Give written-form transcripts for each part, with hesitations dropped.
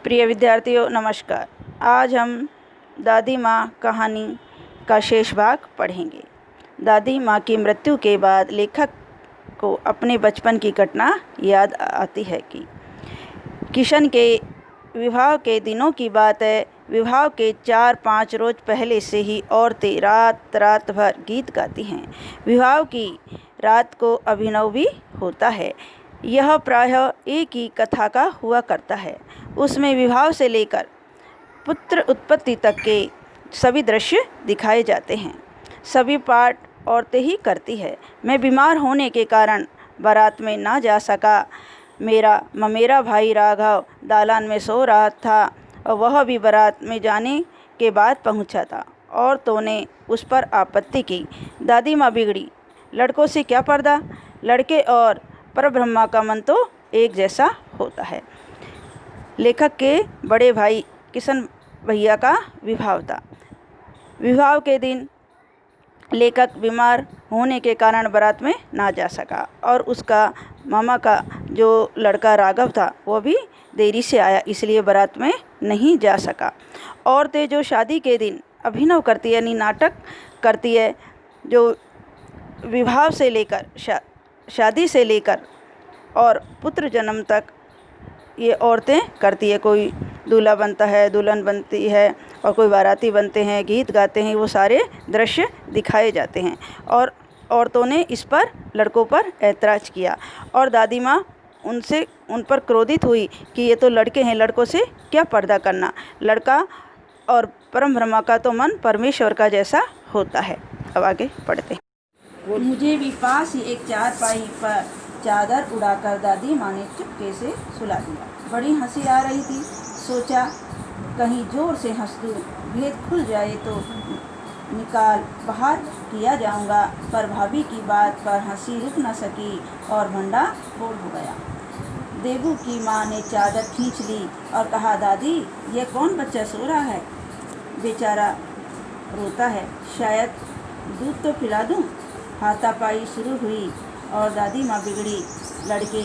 प्रिय विद्यार्थियों नमस्कार। आज हम दादी माँ कहानी का शेष भाग पढ़ेंगे। दादी माँ की मृत्यु के बाद लेखक को अपने बचपन की घटना याद आती है कि किशन के विवाह के दिनों की बात है। विवाह के 4-5 रोज पहले से ही औरतें रात रात भर गीत गाती हैं। विवाह की रात को अभिनव भी होता है। यह प्रायः एक ही कथा का हुआ करता है। उसमें विवाह से लेकर पुत्र उत्पत्ति तक के सभी दृश्य दिखाए जाते हैं। सभी पाठ औरतें ही करती है। मैं बीमार होने के कारण बारात में ना जा सका। मेरा भाई राघव दालान में सो रहा था और वह भी बारात में जाने के बाद पहुंचा था। औरतों ने उस पर आपत्ति की। दादी माँ बिगड़ी। लड़कों से क्या पर्दा, लड़के और परब्रह्मा का मन तो एक जैसा होता है। लेखक के बड़े भाई किशन भैया का विवाह था। विवाह के दिन लेखक बीमार होने के कारण बारात में ना जा सका और उसका मामा का जो लड़का राघव था वो भी देरी से आया, इसलिए बारात में नहीं जा सका। औरतें जो शादी के दिन अभिनव करती है यानी नाटक करती है, जो विवाह से लेकर शादी से लेकर और पुत्र जन्म तक ये औरतें करती है। कोई दूल्हा बनता है, दुल्हन बनती है और कोई बाराती बनते हैं, गीत गाते हैं, वो सारे दृश्य दिखाए जाते हैं। और औरतों ने इस पर लड़कों पर ऐतराज़ किया और दादी माँ उन पर क्रोधित हुई कि ये तो लड़के हैं, लड़कों से क्या पर्दा करना। लड़का और परम ब्रह्मा का तो मन परमेश्वर का जैसा होता है। अब आगे पढ़ते हैं। मुझे भी पास ही एक चारपाई पर चादर उड़ाकर दादी माँ ने चुपके से सुला दिया। बड़ी हंसी आ रही थी। सोचा कहीं जोर से हंस दूँ, भेद खुल जाए तो निकाल बाहर किया जाऊंगा, पर भाभी की बात पर हंसी रुक न सकी और भंडा फोड़ हो गया। देबू की माँ ने चादर खींच ली और कहा, दादी ये कौन बच्चा सो रहा है? बेचारा रोता है, शायद दूध तो पिला दूँ। हाथापाई शुरू हुई और दादी माँ बिगड़ी। लड़के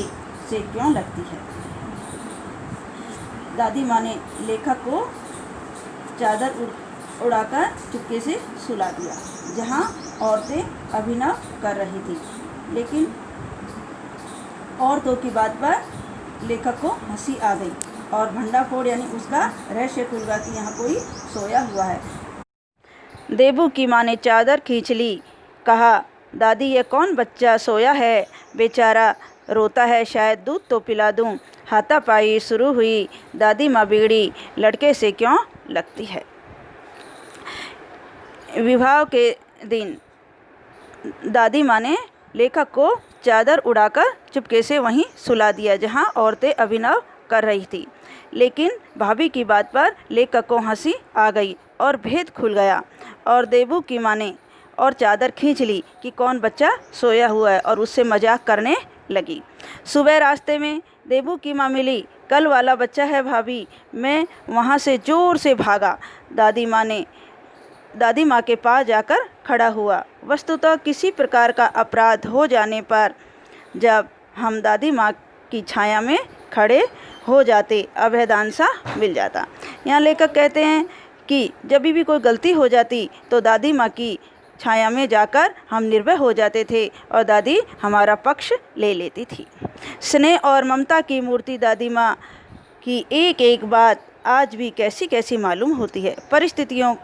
से क्यों लगती है? दादी माँ ने लेखक को चादर उड़ाकर चुपके से सुला दिया जहाँ औरतें अभिनव कर रही थी। लेकिन औरतों की बात पर लेखक को हंसी आ गई और भंडाफोड़ यानी उसका रहस्य खुल गया कि यहाँ कोई सोया हुआ है। देबू की माँ ने चादर खींच ली, कहा, दादी ये कौन बच्चा सोया है? बेचारा रोता है, शायद दूध तो पिला दूं। हाथापाई शुरू हुई। दादी माँ बिगड़ी। लड़के से क्यों लगती है? विवाह के दिन दादी माँ ने लेखक को चादर उड़ाकर चुपके से वहीं सुला दिया जहाँ औरतें अभिनव कर रही थी। लेकिन भाभी की बात पर लेखक को हंसी आ गई और भेद खुल गया और देबू की माँ ने और चादर खींच ली कि कौन बच्चा सोया हुआ है और उससे मजाक करने लगी। सुबह रास्ते में देबू की माँ मिली। कल वाला बच्चा है भाभी। मैं वहाँ से ज़ोर से भागा। दादी माँ के पास जाकर खड़ा हुआ। वस्तुतः किसी प्रकार का अपराध हो जाने पर जब हम दादी माँ की छाया में खड़े हो जाते, अभयदान सा मिल जाता। यहाँ लेखक कहते हैं कि जब भी कोई गलती हो जाती तो दादी माँ की छाया में जाकर हम निर्भय हो जाते थे और दादी हमारा पक्ष ले लेती थी। स्नेह और ममता की मूर्ति दादी माँ की एक एक बात आज भी कैसी कैसी मालूम होती है। परिस्थितियों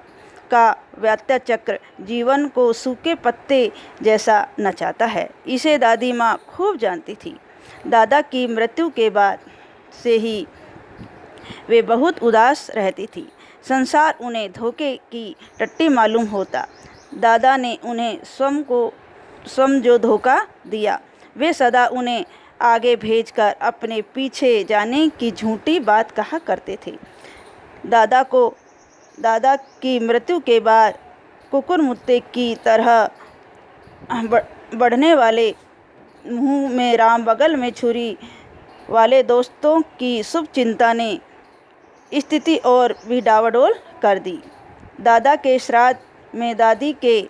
का व्यात्या चक्र जीवन को सूखे पत्ते जैसा नचाता है, इसे दादी माँ खूब जानती थी। दादा की मृत्यु के बाद से ही वे बहुत उदास रहती थी। संसार उन्हें धोखे की टट्टी मालूम होता। दादा ने उन्हें स्वयं जो धोखा दिया, वे सदा उन्हें आगे भेजकर अपने पीछे जाने की झूठी बात कहा करते थे। दादा की मृत्यु के बाद कुकुरमुत्ते की तरह बढ़ने वाले, मुंह में राम बगल में छुरी वाले दोस्तों की शुभ चिंता ने स्थिति और भी डावाडोल कर दी। दादा के श्राद्ध में दादी के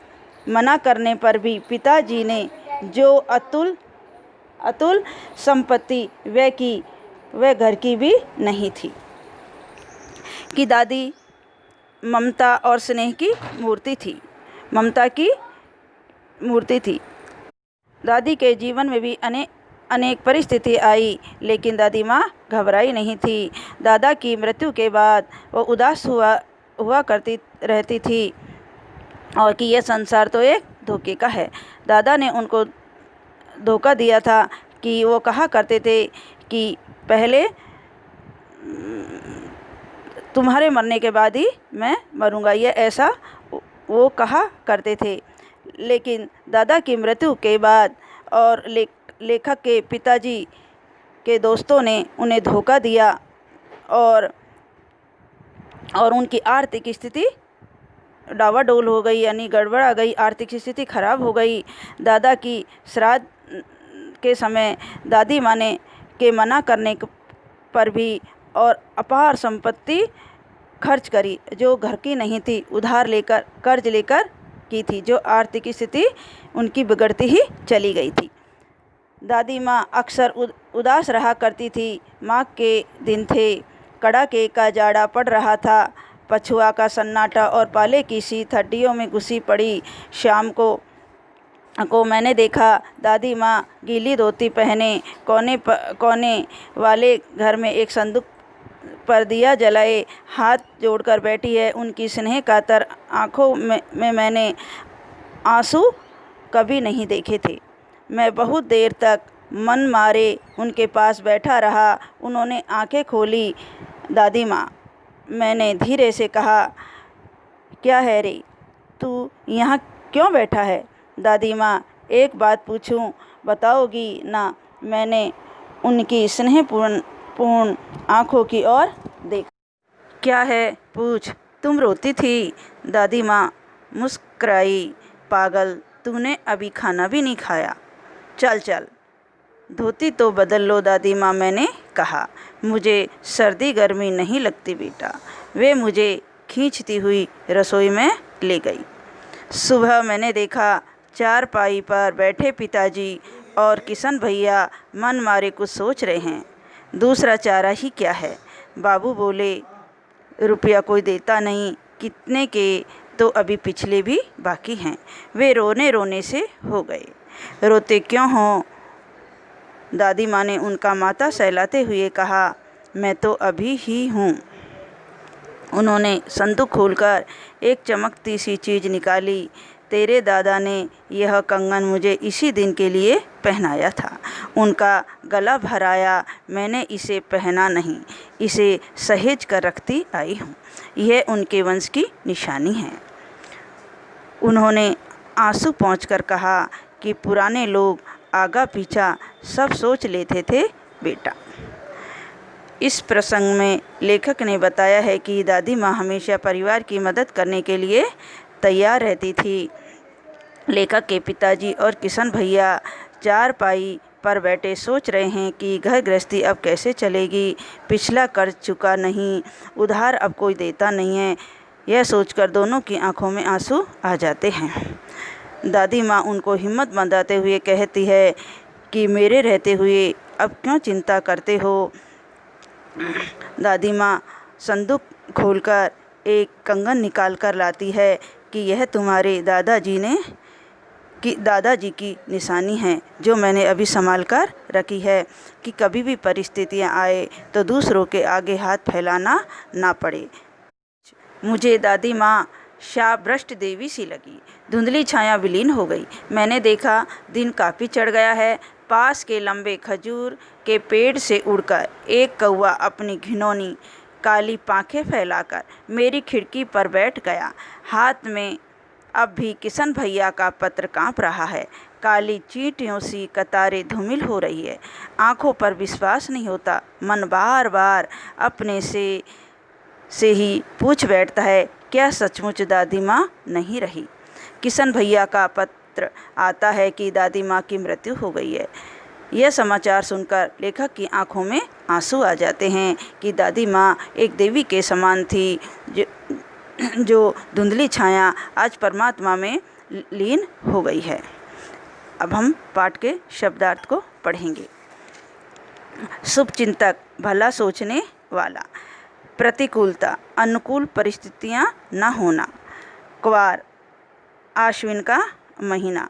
मना करने पर भी पिताजी ने जो अतुल संपत्ति वह घर की भी नहीं थी। कि दादी ममता और स्नेह की मूर्ति थी, ममता की मूर्ति थी। दादी के जीवन में भी अनेक परिस्थिति आई, लेकिन दादी माँ घबराई नहीं थी। दादा की मृत्यु के बाद वो उदास हुआ करती रहती थी और कि यह संसार तो एक धोखे का है। दादा ने उनको धोखा दिया था कि वो कहा करते थे कि पहले तुम्हारे मरने के बाद ही मैं मरूंगा, ये ऐसा वो कहा करते थे। लेकिन दादा की मृत्यु के बाद और लेखक के पिताजी के दोस्तों ने उन्हें धोखा दिया और उनकी आर्थिक स्थिति डावाडोल हो गई, यानी गड़बड़ा गई, आर्थिक स्थिति खराब हो गई। दादा की श्राद्ध के समय दादी माँ ने के मना करने पर भी और अपार संपत्ति खर्च करी, जो घर की नहीं थी, उधार लेकर कर्ज लेकर की थी, जो आर्थिक स्थिति उनकी बिगड़ती ही चली गई थी। दादी माँ अक्सर उदास रहा करती थी। माघ के दिन थे, कड़ाके का जाड़ा पड़ रहा था, पछुआ का सन्नाटा और पाले की शीत हड्डियों में घुसी पड़ी। शाम को मैंने देखा दादी माँ गीली धोती पहने कोने वाले घर में एक संदूक पर दिया जलाए हाथ जोड़कर बैठी है। उनकी स्नेह कातर आँखों में मैंने आंसू कभी नहीं देखे थे। मैं बहुत देर तक मन मारे उनके पास बैठा रहा। उन्होंने आंखें खोली। दादी माँ, मैंने धीरे से कहा, क्या है रे, तू यहाँ क्यों बैठा है? दादी माँ, एक बात पूछूं, बताओगी ना? मैंने उनकी स्नेहपूर्ण आँखों की ओर देखा। क्या है, पूछ। तुम रोती थी। दादी माँ मुस्कुराई। पागल, तूने अभी खाना भी नहीं खाया। चल चल, धोती तो बदल लो। दादी माँ, मैंने कहा, मुझे सर्दी गर्मी नहीं लगती बेटा। वे मुझे खींचती हुई रसोई में ले गई। सुबह मैंने देखा चारपाई पर बैठे पिताजी और किशन भैया मन मारे कुछ सोच रहे हैं। दूसरा चारा ही क्या है। बाबू बोले, रुपया कोई देता नहीं, कितने के तो अभी पिछले भी बाकी हैं। वे रोने रोने से हो गए। रोते क्यों हो? दादी माँ ने उनका माथा सहलाते हुए कहा, मैं तो अभी ही हूँ। उन्होंने संदूक खोलकर एक चमकती सी चीज़ निकाली। तेरे दादा ने यह कंगन मुझे इसी दिन के लिए पहनाया था। उनका गला भराया। मैंने इसे पहना नहीं, इसे सहेज कर रखती आई हूँ। यह उनके वंश की निशानी है। उन्होंने आंसू पोंछकर कहा कि पुराने लोग आगा पीछा सब सोच लेते थे बेटा। इस प्रसंग में लेखक ने बताया है कि दादी माँ हमेशा परिवार की मदद करने के लिए तैयार रहती थी। लेखक के पिताजी और किशन भैया चारपाई पर बैठे सोच रहे हैं कि घर गृहस्थी अब कैसे चलेगी। पिछला कर्ज चुका नहीं, उधार अब कोई देता नहीं है। यह सोचकर दोनों की आंखों में आंसू आ जाते हैं। दादी माँ उनको हिम्मत बंधाते हुए कहती है कि मेरे रहते हुए अब क्यों चिंता करते हो। दादी माँ संदूक खोलकर एक कंगन निकाल कर लाती है कि यह तुम्हारे दादाजी की निशानी है, जो मैंने अभी संभाल कर रखी है कि कभी भी परिस्थितियाँ आए तो दूसरों के आगे हाथ फैलाना ना पड़े। मुझे दादी माँ शापभ्रष्ट देवी सी लगी। धुंधली छाया विलीन हो गई। मैंने देखा दिन काफ़ी चढ़ गया है। पास के लंबे खजूर के पेड़ से उड़कर एक कौवा अपनी घिनौनी काली पांखें फैलाकर मेरी खिड़की पर बैठ गया। हाथ में अब भी किशन भैया का पत्र कांप रहा है। काली चींटियों सी कतारें धूमिल हो रही है। आंखों पर विश्वास नहीं होता। मन बार बार अपने से ही पूछ बैठता है, क्या सचमुच दादी माँ नहीं रही? किशन भैया का पत्र आता है कि दादी माँ की मृत्यु हो गई है। यह समाचार सुनकर लेखक की आंखों में आंसू आ जाते हैं कि दादी माँ एक देवी के समान थी, जो धुंधली छाया आज परमात्मा में लीन हो गई है। अब हम पाठ के शब्दार्थ को पढ़ेंगे। शुभ चिंतक, भला सोचने वाला। प्रतिकूलता, अनुकूल परिस्थितियाँ न होना। क्वार, आश्विन का महीना।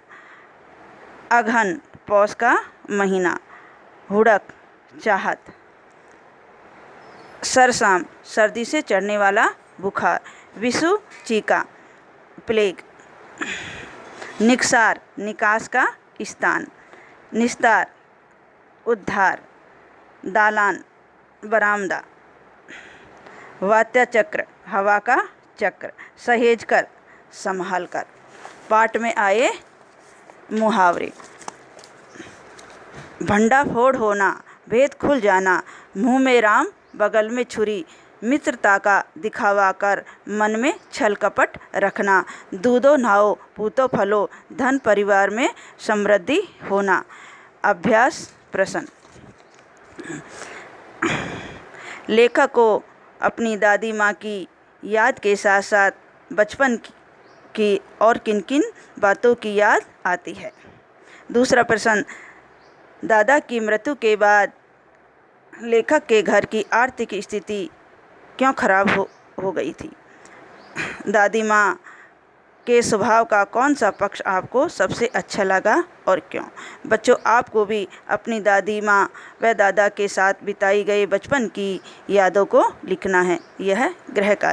अघन, पौष का महीना। हुड़क, चाहत। सरसाम, सर्दी से चढ़ने वाला बुखार। Vishu, Chica, plague. निकसार, निकास का स्थान। निस्तार, उद्धार। दालान, बरामदा। वात्या चक्र, हवा का चक्र। सहेज कर, संभाल कर। पाठ में आए मुहावरे। भंडाफोड़ होना, भेद खुल जाना। मुंह में राम, बगल में छुरी। मित्रता का दिखावा कर, मन में छल कपट रखना। दूधो नहाओ, पूतो फलो, धन परिवार में समृद्धि होना। अभ्यास प्रश्न। लेखक को अपनी दादी माँ की याद के साथ साथ बचपन की और किन किन बातों की याद आती है। दूसरा प्रश्न, दादा की मृत्यु के बाद लेखक के घर की आर्थिक स्थिति क्यों खराब हो गई थी। दादी माँ के स्वभाव का कौन सा पक्ष आपको सबसे अच्छा लगा और क्यों। बच्चों, आपको भी अपनी दादी माँ व दादा के साथ बिताई गई बचपन की यादों को लिखना है। यह गृह कार्य